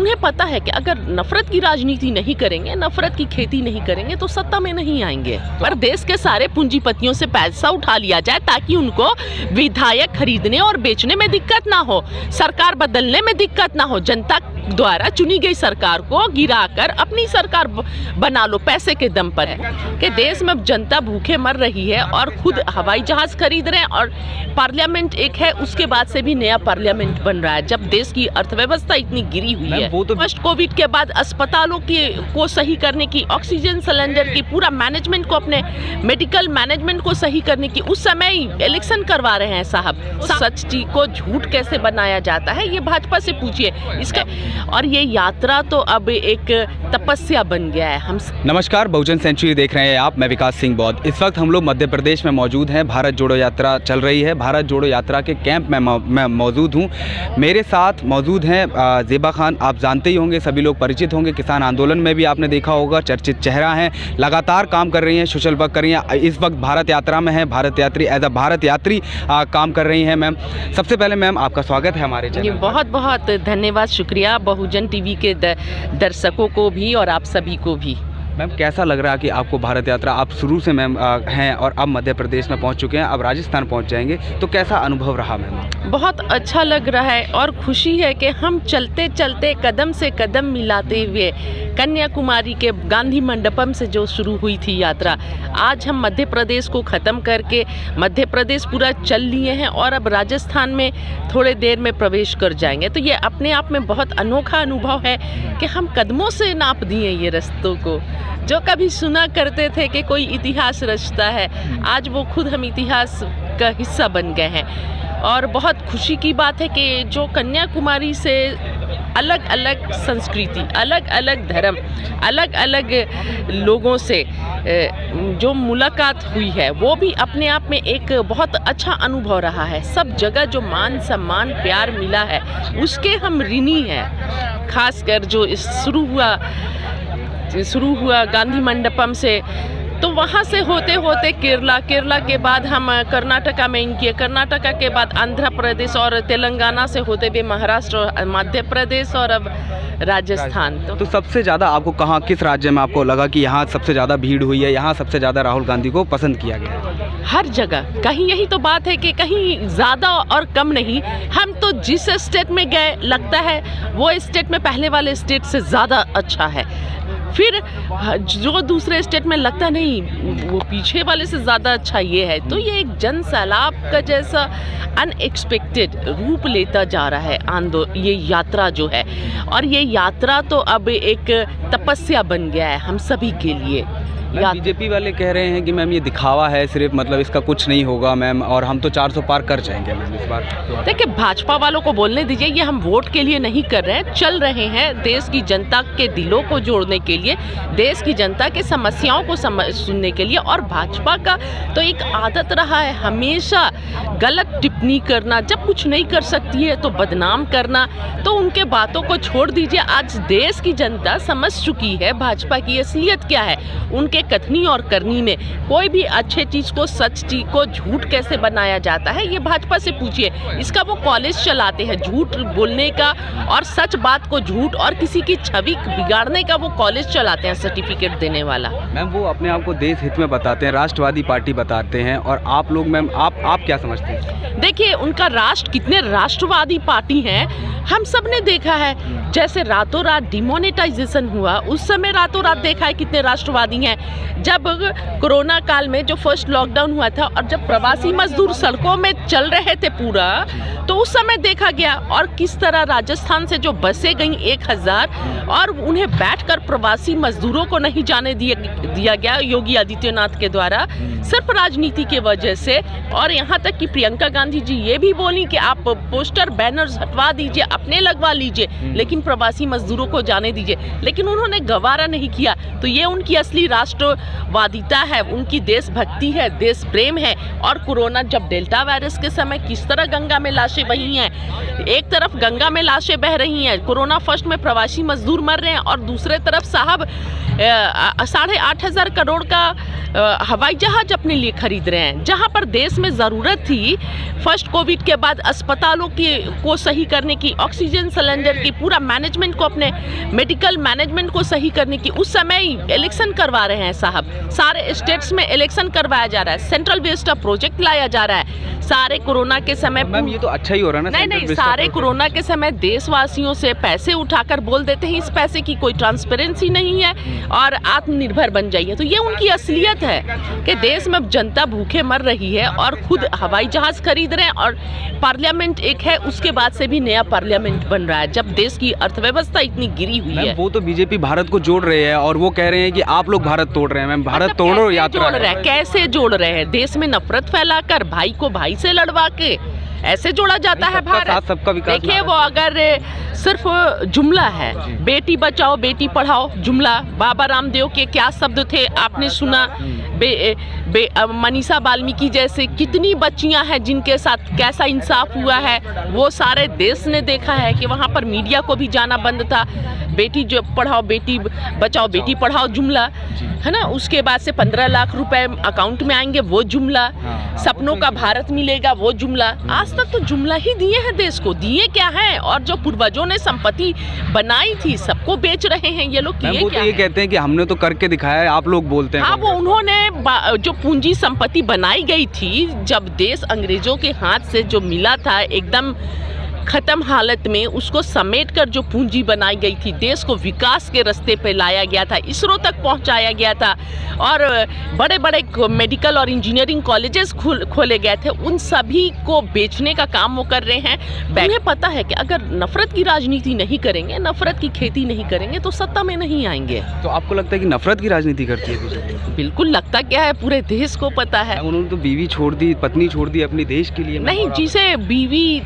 उन्हें पता है कि अगर नफरत की राजनीति नहीं करेंगे, नफरत की खेती नहीं करेंगे तो सत्ता में नहीं आएंगे। पर देश के सारे पूंजीपतियों से पैसा उठा लिया जाए ताकि उनको विधायक खरीदने और बेचने में दिक्कत ना हो, सरकार बदलने में दिक्कत ना हो। जनता द्वारा चुनी गई सरकार को गिराकर अपनी सरकार बना लो पैसे के दम पर। है कि देश में जनता भूखे मर रही है और खुद हवाई जहाज खरीद रहे हैं, और पार्लियामेंट एक है उसके बाद से भी नया पार्लियामेंट बन रहा है। जब देश की अर्थव्यवस्था इतनी गिरी हुई है, वो तो फर्स्ट कोविड के बाद अस्पतालों को सही करने की, ऑक्सीजन सिलेंडर की, पूरा मैनेजमेंट को, अपने मेडिकल मैनेजमेंट को सही करने की उस समय ही इलेक्शन करवा रहे हैं साहब। सच को झूठ कैसे बनाया जाता है ये भाजपा से पूछिए इसका। और ये यात्रा तो अब एक तपस्या बन गया है। हम नमस्कार, बहुजन सेंचुरी देख रहे हैं आप। मैं विकास सिंह बौद्ध। इस वक्त हम लोग मध्य प्रदेश में मौजूद हैं। भारत जोड़ो यात्रा चल रही है। भारत जोड़ो यात्रा के कैंप में मैं मौजूद हूं। मेरे साथ मौजूद हैं ज़ेबा खान। आप जानते ही होंगे, सभी लोग परिचित होंगे, किसान आंदोलन में भी आपने देखा होगा, चर्चित चेहरा हैं, लगातार काम कर रही हैं, सोशल वर्क कर रही हैं। इस वक्त भारत यात्रा में है, भारत यात्री एज अ भारत यात्री काम कर रही हैं। मैम, सबसे पहले मैम आपका स्वागत है हमारे चैनल। बहुत बहुत धन्यवाद, शुक्रिया बहुजन टीवी के दर्शकों को भी और आप सभी को भी। मैम, कैसा लग रहा है कि आपको भारत यात्रा, आप शुरू से मैम हैं और अब मध्य प्रदेश में पहुंच चुके हैं, अब राजस्थान पहुंच जाएंगे, तो कैसा अनुभव रहा मैम? बहुत अच्छा लग रहा है और खुशी है कि हम चलते चलते कदम से कदम मिलाते हुए कन्याकुमारी के गांधी मंडपम से जो शुरू हुई थी यात्रा, आज हम मध्य प्रदेश को ख़त्म करके मध्य प्रदेश पूरा चल लिए हैं और अब राजस्थान में थोड़े देर में प्रवेश कर जाएंगे। तो ये अपने आप में बहुत अनोखा अनुभव है कि हम कदमों से नाप दिए ये रास्तों को। जो कभी सुना करते थे कि कोई इतिहास रचता है, आज वो खुद हम इतिहास का हिस्सा बन गए हैं। और बहुत खुशी की बात है कि जो कन्याकुमारी से अलग अलग संस्कृति, अलग अलग धर्म, अलग अलग लोगों से जो मुलाकात हुई है, वो भी अपने आप में एक बहुत अच्छा अनुभव रहा है। सब जगह जो मान सम्मान प्यार मिला है उसके हम ऋणी हैं। खासकर जो शुरू हुआ गांधी मंडपम से, तो वहाँ से होते होते केरला के बाद हम कर्नाटका में इन किए, कर्नाटका के बाद आंध्र प्रदेश और तेलंगाना से होते हुए महाराष्ट्र, मध्य प्रदेश और अब राजस्थान। तो सबसे ज़्यादा आपको कहाँ, किस राज्य में आपको लगा कि यहाँ सबसे ज़्यादा भीड़ हुई है, यहाँ सबसे ज़्यादा राहुल गांधी को पसंद किया गया है? हर जगह। कहीं यही तो बात है कि कहीं ज़्यादा और कम नहीं। हम तो जिस स्टेट में गए लगता है वो स्टेट में पहले वाले स्टेट से ज़्यादा अच्छा है, फिर जो दूसरे स्टेट में लगता नहीं वो पीछे वाले से ज़्यादा अच्छा ये है। तो ये एक जन सैलाब का जैसा अनएक्सपेक्टेड रूप लेता जा रहा है ये यात्रा जो है। और ये यात्रा तो अब एक तपस्या बन गया है हम सभी के लिए। बीजेपी वाले कह रहे हैं कि मैम ये दिखावा है सिर्फ, मतलब इसका कुछ नहीं होगा मैम, और हम तो 400 पार कर जाएंगे मैम इस बार। देखिए, भाजपा वालों को बोलने दीजिए, ये हम वोट के लिए नहीं कर रहे हैं, चल रहे हैं देश की जनता के दिलों को जोड़ने के लिए, देश की जनता के समस्याओं को सुनने के लिए। और भाजपा का तो एक आदत रहा है हमेशा गलत टिप्पणी करना, जब कुछ नहीं कर सकती है तो बदनाम करना। तो उनके बातों को छोड़ दीजिए। आज देश की जनता समझ चुकी है भाजपा की असलियत क्या है। उनके कथनी और करनी में कोई भी अच्छे चीज को, सच चीज को झूठ कैसे बनाया जाता है ये भाजपा से पूछिए। इसका वो कॉलेज चलाते हैं झूठ बोलने का, और सच बात को झूठ और किसी की छवि बिगाड़ने का वो कॉलेज चलाते हैं, सर्टिफिकेट देने वाला। मैम, वो अपने आप को देश हित में बताते हैं, राष्ट्रवादी पार्टी बताते हैं, और आप लोग मैम आप क्या समझते हैं? देखिए, उनका राष्ट्र कितने राष्ट्रवादी पार्टी हैं हम सब ने देखा है। जैसे रातों रात डिमोनेटाइजेशन हुआ उस समय रातों रात देखा है कितने राष्ट्रवादी हैं। जब कोरोना काल में जो फर्स्ट लॉकडाउन हुआ था और जब प्रवासी मजदूर सड़कों में चल रहे थे पूरा, तो उस समय देखा गया। और किस तरह राजस्थान से जो बसें गई 1000 और उन्हें बैठकर प्रवासी मजदूरों को नहीं जाने दिया गया योगी आदित्यनाथ के द्वारा, सिर्फ राजनीति के वजह से। और यहाँ तक कि प्रियंका गांधी जी ये भी बोली कि आप पोस्टर बैनर्स हटवा दीजिए, अपने लगवा लीजिए, लेकिन प्रवासी मजदूरों को जाने दीजिए। लेकिन उन्होंने गवारा नहीं किया। तो ये उनकी असली राष्ट्रवादिता है, उनकी देशभक्ति है, देश प्रेम है। और कोरोना जब डेल्टा वायरस के समय किस तरह गंगा में लाशें बही हैं, एक तरफ गंगा में लाशें बह रही हैं, कोरोना फर्स्ट में प्रवासी मजदूर मर रहे हैं, और दूसरे तरफ साहब 8,500 करोड़ का हवाई जहाज अपने लिए खरीद रहे हैं। जहां पर देश में ज़रूरत थी फर्स्ट कोविड के बाद अस्पतालों को सही करने की, ऑक्सीजन सिलेंडर की, पूरा मैनेजमेंट को, अपने मेडिकल मैनेजमेंट को सही करने की। उस समय ही इलेक्शन करवा रहे हैं साहब, सारे स्टेट्स में इलेक्शन करवाया जा रहा है, सेंट्रल वेस्टा प्रोजेक्ट लाया जा रहा है। सारे कोरोना के समय, मैम ये तो अच्छा ही हो रहा है ना। नहीं, सारे कोरोना के समय देशवासियों से पैसे उठाकर बोल देते हैं इस पैसे की कोई ट्रांसपेरेंसी नहीं है और आत्मनिर्भर बन जाइए। तो ये उनकी असलियत है कि देश में जनता भूखे मर रही है और खुद हवाई जहाज खरीद रहे हैं, और पार्लियामेंट एक है, उसके बाद से भी नया पार्लियामेंट बन रहा है जब देश की अर्थव्यवस्था इतनी गिरी हुई है। वो तो बीजेपी भारत को जोड़ रहे हैं और वो कह रहे हैं कि आप लोग भारत तोड़ रहे हैं। मैम भारत तोड़ो यात्रा जोड़ रहे हैं, कैसे जोड़ रहे हैं? देश में नफरत फैलाकर, भाई को भाई से लड़वा के ऐसे जोड़ा जाता है भारत। सबका विकास। देखिए, वो अगर सिर्फ जुमला है, बेटी बचाओ बेटी पढ़ाओ जुमला, बाबा रामदेव के क्या शब्द थे आपने सुना, मनीषा वाल्मीकि जैसे कितनी बच्चियां हैं जिनके साथ कैसा इंसाफ हुआ है, वो सारे देश ने देखा है कि वहाँ पर मीडिया को भी जाना बंद था। बेटी जो पढ़ाओ बेटी बचाओ बेटी पढ़ाओ जुमला है ना, उसके बाद से 15 लाख रुपए अकाउंट में आएंगे वो जुमला, सपनों का भारत मिलेगा वो जुमला। आज तक तो जुमला ही दिए हैं देश को, दिए क्या है? और जो पूर्वजों ने संपत्ति बनाई थी सबको बेच रहे हैं ये लोग। किए क्या? ये कहते हैं कि हमने तो करके दिखाया है, आप लोग बोलते हैं। हाँ, वो उन्होंने जो पूंजी संपत्ति बनाई गई थी, जब देश अंग्रेजों के हाथ से जो मिला था एकदम खत्म हालत में, उसको समेटकर जो पूंजी बनाई गई थी, देश को विकास के रास्ते पे लाया गया था, इसरो तक पहुंचाया गया था और बड़े बड़े मेडिकल और इंजीनियरिंग कॉलेजेस खोले गए थे, उन सभी को बेचने का काम वो कर रहे हैं। उन्हें पता है कि अगर नफरत की राजनीति नहीं करेंगे, नफरत की खेती नहीं करेंगे तो सत्ता में नहीं आएंगे। तो आपको लगता है कि नफरत की राजनीति करती है बीजेपी? बिल्कुल लगता क्या है, पूरे देश को पता है। उन्होंने तो बीवी छोड़ दी, पत्नी छोड़ दी अपने देश के लिए। नहीं, जिसे बीवी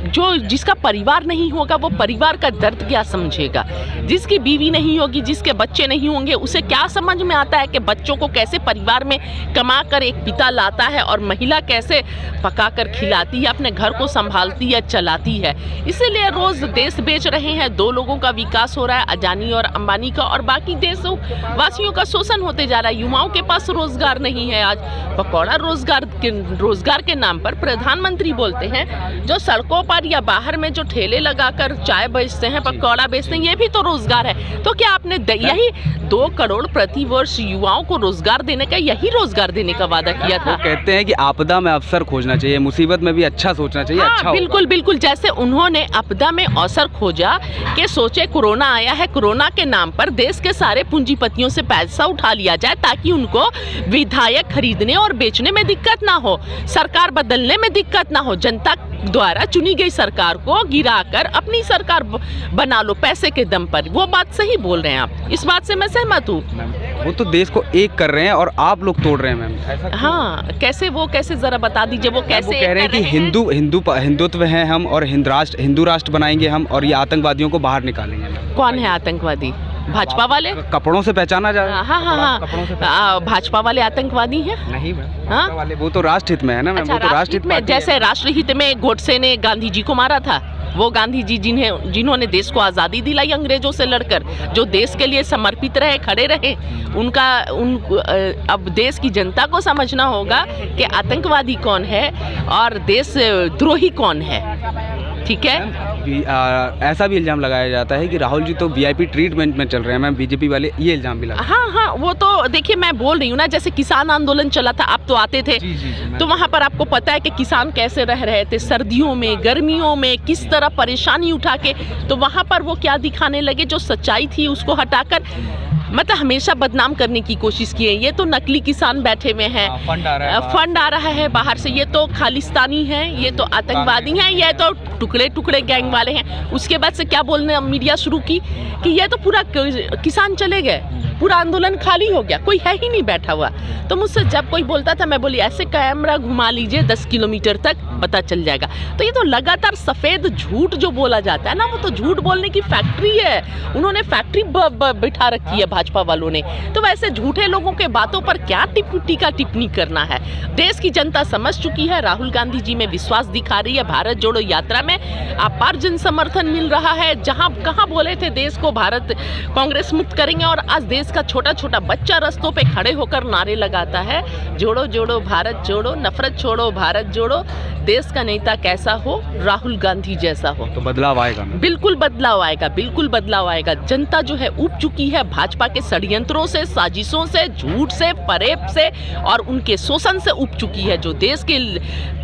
जिसका परिवार नहीं होगा वो परिवार का दर्द क्या समझेगा? जिसकी बीवी नहीं होगी, जिसके बच्चे नहीं होंगे, उसे क्या समझ में आता है कि बच्चों को कैसे परिवार में कमा कर एक पिता लाता है और महिला कैसे पका कर खिलाती है, अपने घर को संभालती है, चलाती है। इसीलिए रोज देश बेच रहे हैं। 2 लोगों का विकास हो रहा है, अदानी और अंबानी का, और बाकी देशवासियों का शोषण होते जा रहा है। युवाओं के पास रोजगार नहीं है। आज पकौड़ा रोजगार के नाम पर प्रधानमंत्री बोलते हैं, जो सड़कों पर या बाहर में जो ठेले लगाकर चाय बेचते हैं, पकौड़ा बेचते हैं, ये भी तो रोजगार है। तो क्या आपने यही 2 करोड़ प्रति वर्ष युवाओं को रोजगार देने का, यही रोजगार देने का वादा किया था? वो कहते हैं कि आपदा में अवसर खोजना चाहिए, मुसीबत में भी अच्छा सोचना चाहिए। हाँ, अच्छा बिल्कुल बिल्कुल। जैसे उन्होंने आपदा में अवसर खोजा कि सोचे कोरोना आया है, कोरोना के नाम पर देश के सारे पूंजीपतियों से पैसा उठा लिया जाए ताकि उनको विधायक खरीदने और बेचने में दिक्कत ना हो, सरकार बदलने में दिक्कत ना हो। जनता द्वारा चुनी गई सरकार को गिराकर अपनी सरकार बना लो पैसे के दम पर। वो बात सही बोल रहे हैं आप, इस बात से मैं सहमत हूँ। वो तो देश को एक कर रहे हैं और आप लोग तोड़ रहे हैं मैम। हाँ, कैसे जरा बता दीजिए वो कैसे? वो कह रहे हैं कि हिंदुत्व है हम और हिंदू राष्ट्र बनाएंगे हम और ये आतंकवादियों को बाहर निकालेंगे। कौन है आतंकवादी? भाजपा वाले? कपड़ों से पहचाना जा रहा है। हाँ, भाजपा वाले आतंकवादी हैं? नहीं मैम, हाँ? वो तो राष्ट्रहित में है ना मैम। अच्छा, वो तो राष्ट्रहित में, जैसे राष्ट्रहित में गोडसे ने गांधी जी को मारा था, वो गांधी जी जिन्होंने देश को आज़ादी दिलाई अंग्रेजों से लड़कर, जो देश के लिए समर्पित रहे, खड़े रहे, अब देश की जनता को समझना होगा कि आतंकवादी कौन है और देशद्रोही कौन है। ठीक है। ऐसा भी इल्जाम लगाया जाता है कि राहुल जी तो वीआईपी ट्रीटमेंट में चल रहे हैं मैम, बीजेपी वाले ये इल्जाम भी लगा। हाँ, वो तो देखिए, मैं बोल रही हूँ ना, जैसे किसान आंदोलन चला था, आप तो आते थे। जी, तो वहाँ पर आपको पता है कि किसान कैसे रह रहे थे, सर्दियों में, गर्मियों में, किस तरह परेशानी उठा के। तो वहाँ पर वो क्या दिखाने लगे, जो सच्चाई थी उसको हटाकर मतलब हमेशा बदनाम करने की कोशिश की है। ये तो नकली किसान बैठे हुए हैं, फंड आ रहा है बाहर से, ये तो खालिस्तानी है, ये तो आतंकवादी हैं, ये तो टुकड़े टुकड़े गैंग वाले हैं। उसके बाद से क्या बोलने मीडिया शुरू की कि ये तो पूरा किसान चले गए, पूरा आंदोलन खाली हो गया, कोई है ही नहीं बैठा हुआ। तो मुझसे जब कोई बोलता था, मैं बोली ऐसे कैमरा घुमा लीजिए 10 किलोमीटर तक, पता चल जाएगा। तो ये तो लगातार सफ़ेद झूठ जो बोला जाता है ना, वो तो झूठ बोलने की फैक्ट्री है। उन्होंने फैक्ट्री बिठा रखी है भाजपा वालों ने। तो वैसे झूठे लोगों के बातों पर क्या टीका टिप्पणी करना है? देश की जनता समझ चुकी है, राहुल गांधी जी में विश्वास दिखा रही है। भारत जोड़ो यात्रा में अपार जन समर्थन मिल रहा है। जहां कहां बोले थे देश को भारत कांग्रेस मुक्त करेंगे, और आज देश का छोटा छोटा बच्चा रास्तों पे खड़े होकर नारे लगाता है, जोड़ो जोड़ो भारत जोड़ो, नफरत छोड़ो भारत जोड़ो। देश का नेता कैसा हो? राहुल गांधी जैसा हो। तो बदलाव आएगा। बिल्कुल बदलाव आएगा, बिल्कुल बदलाव आएगा। जनता जो है ऊब चुकी है भाजपा के षड्यंत्रों से, साजिशों से, झूठ से, फरेब से और उनके शोषण से ऊब चुकी है। जो देश के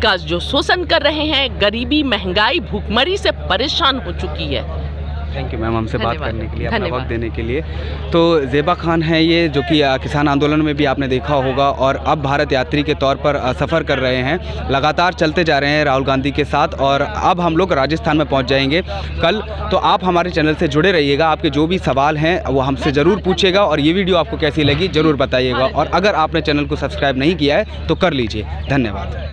का जो शोषण कर रहे हैं, गरीबी, महंगाई, भूखमरी से परेशान हो चुकी है। थैंक यू मैम, हमसे बात करने के लिए, अपना धन्यवाद। वक्त देने के लिए। तो ज़ेबा खान हैं ये, जो कि किसान आंदोलन में भी आपने देखा होगा और अब भारत यात्री के तौर पर सफ़र कर रहे हैं, लगातार चलते जा रहे हैं राहुल गांधी के साथ। और अब हम लोग राजस्थान में पहुंच जाएंगे कल। तो आप हमारे चैनल से जुड़े रहिएगा, आपके जो भी सवाल हैं वो हमसे ज़रूर पूछिएगा, और ये वीडियो आपको कैसी लगी ज़रूर बताइएगा। और अगर आपने चैनल को सब्सक्राइब नहीं किया है तो कर लीजिए। धन्यवाद।